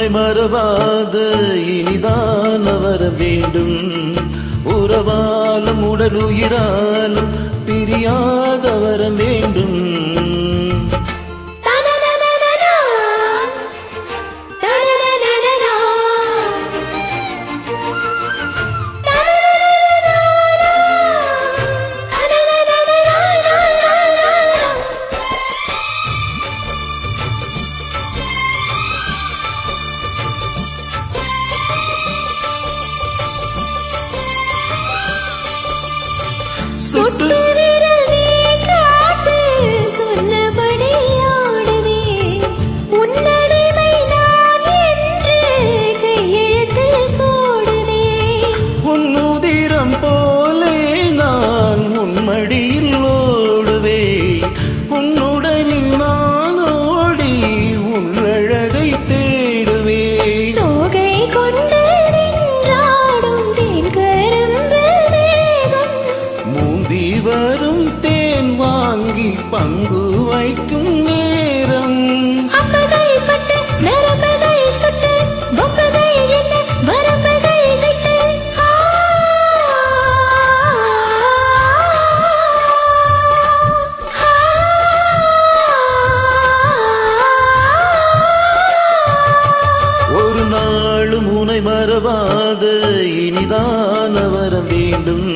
உனை மறவாத இனிதான வர வேண்டும். உறவாலும் உடல் உயிராலும் பிரியாத வர வேண்டும். சுட்டு விரல் நீ காட்டு சொன்னபடி ஆடுவே. உன்னடிமை நான் என்று கையெழுத்து போடுவே. உன்னுதிரம் போலே நான் உன்மடியில் ஓடுவே. உன்னுடனில் நான் ஓடி உன் அழகை தேடுவே. தோகை கொண்டு நின்றாடும் தேன் கரும்பு வேகம். மூந்தி வரும் தேன் வாங்கி பங்கு வைக்கும் நேரம். அப்பதை பட்டு நரம்பதை சுட்டு பொம்பதை என்ன வரம்பதை விட்டு. ஒரு நாளும் உனை மறவாத இனிதான வர வேண்டும்.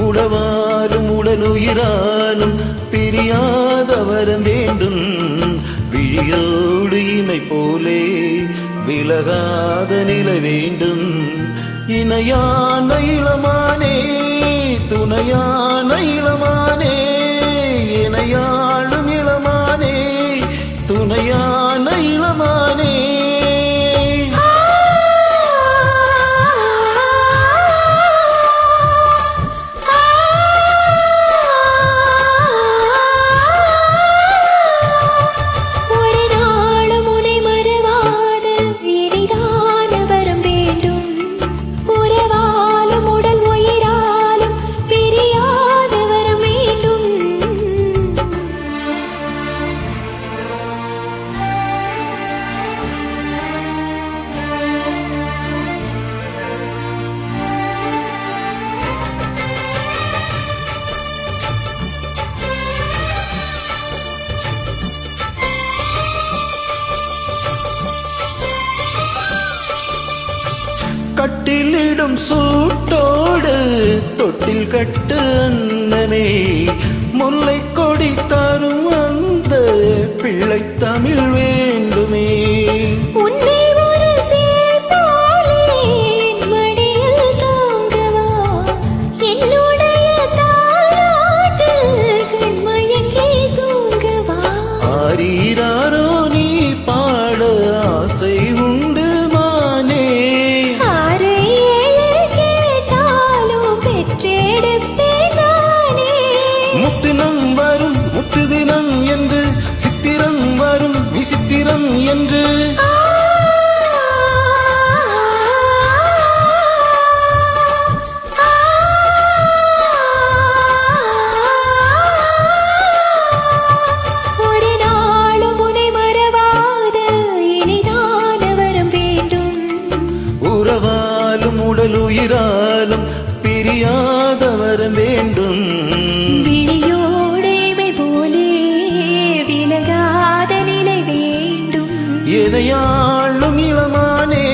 உடவாலும் உடல் உயிராலும் பிரியாத வர வேண்டும். விழியோடு இமை போலே விலகாத நிலை வேண்டும். இணையான இளமானே துணையான இளமானே இணையாளும் இளமானே துணையான இளமானே. கட்டிலிடும் சூட்டோடு தொட்டில் கட்டு அன்னமே. முல்லை கொடி தரும் அந்த பிள்ளை தமிழ் வேண்டுமே. உன்னை ஒரு சேப்போலே மடியில் தாங்கவா. என்னுடைய தாலாட்டில் மயங்கி தூங்கவா. ஆரீராரோ நீ பாட ஆசை உண்டு மானே. முத்தினம் வரும் முத்துதினம் என்று சித்திரம் வரும் விசித்திரம் என்று. ஒரு நாளும் உனை மறவாத இனிதான வரம் வேண்டும். உறவாலும் உடல் உயிராலும் பிரியாத வரம் வேண்டும். விழியோடைமை போலே விலகாத நிலை வேண்டும். எனையாளும் இளமானே